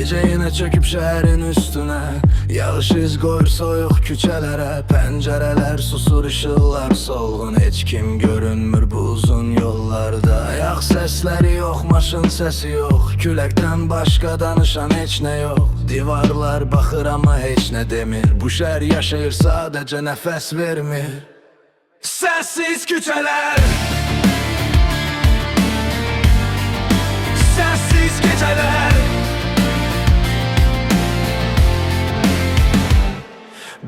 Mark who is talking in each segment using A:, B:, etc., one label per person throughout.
A: Gece yine çöküp şehrin üstüne, yağış iz koyur soyuq küçelere. Pencereler susur, ışıllar solğun, heç kim görünmür bu uzun yollarda. Ayaq səsləri yox, maşın səsi yox, küləkdən başqa danışan heç nə yox. Divarlar baxır amma heç nə demir, bu şəhər yaşayır sadəcə nəfəs vermir. Səssiz küçələr, səssiz gecələr.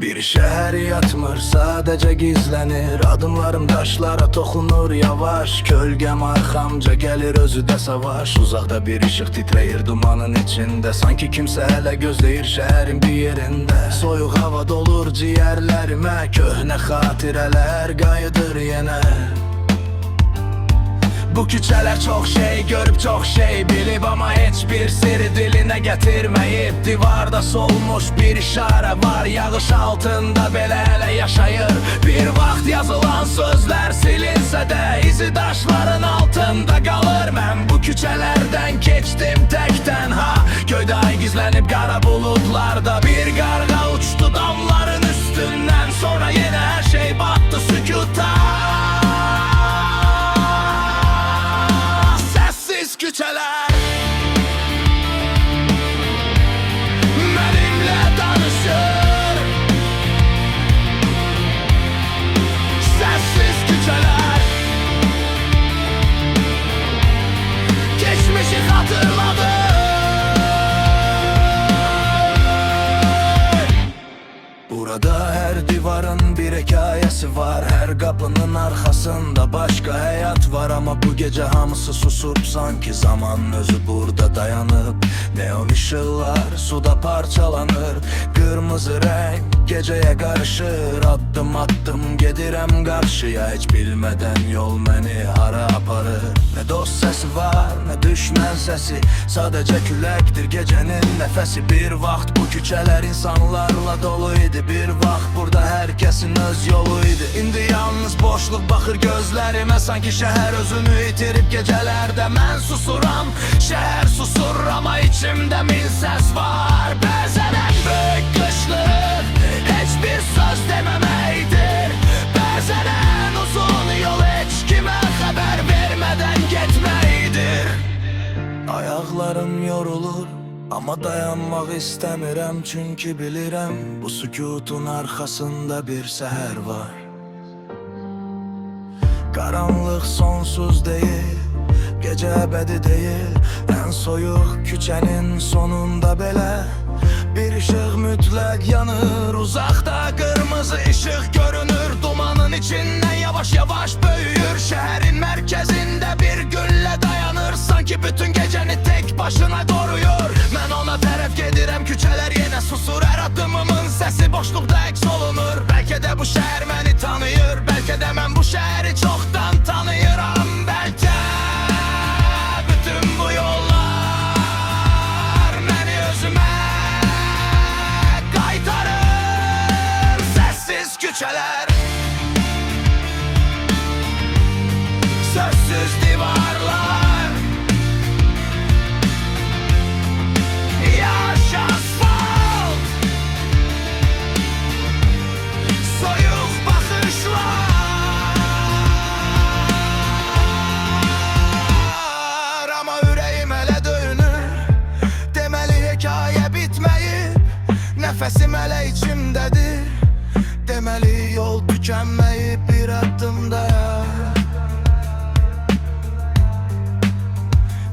A: Bir şəhər yatmır, sadəcə gizlənir. Adımlarım daşlara toxunur yavaş, kölgəm arxamca gəlir özü də savaş. Uzaqda bir işıq titrəyir dumanın içində, sanki kimsə hələ gözləyir şəhərin bir yerində. Soyuq hava dolur ciyərlərimə, köhnə xatirələr qayıdır yenə. Bu küçələr çox şey görüb, çox şey bilib, amma heç bir sirri dilinə gətirməyib. Divarda solmuş bir işarə var, yağış altında belə hələ yaşayır. Bir vaxt yazılan sözlər silinsə də, izi daşların altında qalır. Mən bu küçələrdən keçdim tək tənha, göydə ay gizlənib qara buludlarda. Bir qarğa uçdu damların üstündən, sonra yenə hər şey batdı sükuta. Küçələr mənimlə danışır, səssiz küçələr geçmişi xatırladır. Burada hər divarın bir hekayəsi var, hər qapının arxasında başqa həyat var. Amma bu gecə hamısı susub, sanki zaman özü burada dayanıb. Neon işıqlar suda parçalanır, qırmızı rəng gecəyə qarışır. Addım addım gedirəm qarşıya, heç bilmədən yol məni hara aparır. Nə dost səsi var, nə düşmən səsi, sadəcə küləkdir gecənin nəfəsi. Bir vaxt bu küçələr insanlarla dolu idi, bir vaxt burada hər kəsin öz yolu idi. İndi yalnız boşluq baxır gözlərimə, sanki şəhər özünü itirib gecələrdə. Mən susuram, şəhər susur, amma içimdə min səs var. Bəzən ən böyük qışlıq heç bir söz deməməkdir. Bəzən ən uzun yol heç kimə xəbər vermədən getməkdir. Ayaqlarım yorulur, amma dayanmaq istəmirəm, çünki bilirəm bu sükutun arxasında bir səhər var. Qaranlıq sonsuz deyil, gecə əbədi deyil. Ən soyuq küçənin sonunda belə bir işıq mütləq yanır. Uzaqda qırmızı işıq görünür, dumanın içindən yavaş yavaş böyüyür. Şəhərin mərkəzində bir güllə dayanır, sanki bütün gecəni tək başına qoruyur. Mən ona tərəf gedirəm, küçələr yenə susur, hər addımımın səsi boşluqda əks olunur. Bəlkə də bu şəhər məni tanıyır, bəlkə də mən bu şəhəri çoxdan tanıyıram. Bəlkə bütün bu yollar məni özümə qaytarır. Səssiz küçələr, sözsüz divarlar, yaş asfalt, soyuq baxışlar. Amma ürəyim hələ döyünür, deməli hekayə bitməyib. Nəfəsim hələ içimdədir, deməli yol tükənməyib bir addımda.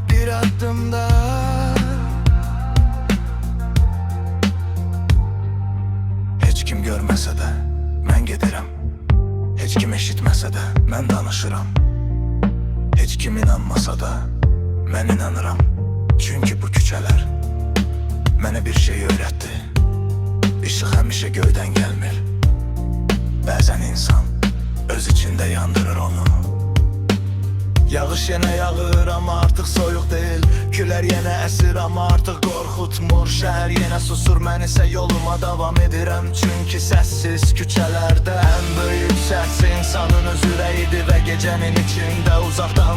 A: Bir addımda. Heç kim görməsə də mən gedirəm, heç kim eşitməsə də mən danışıram. Heç kim inanmasa da mən inanıram, çünki bu küçələr mənə bir şey öyrətdi. İşıq həmişə göydən gəlmir, bəzən insan öz içində yandırır onu. Yağış yenə yağır, amma artıq soyuq deyil. Gülər yenə əsir, amma artıq qorxutmur. Şəhər yenə susur, mən isə yoluma davam edirəm. Çünki səssiz küçələrdə ən böyük səs insanın öz ürəyidir və gecənin içində uzaqda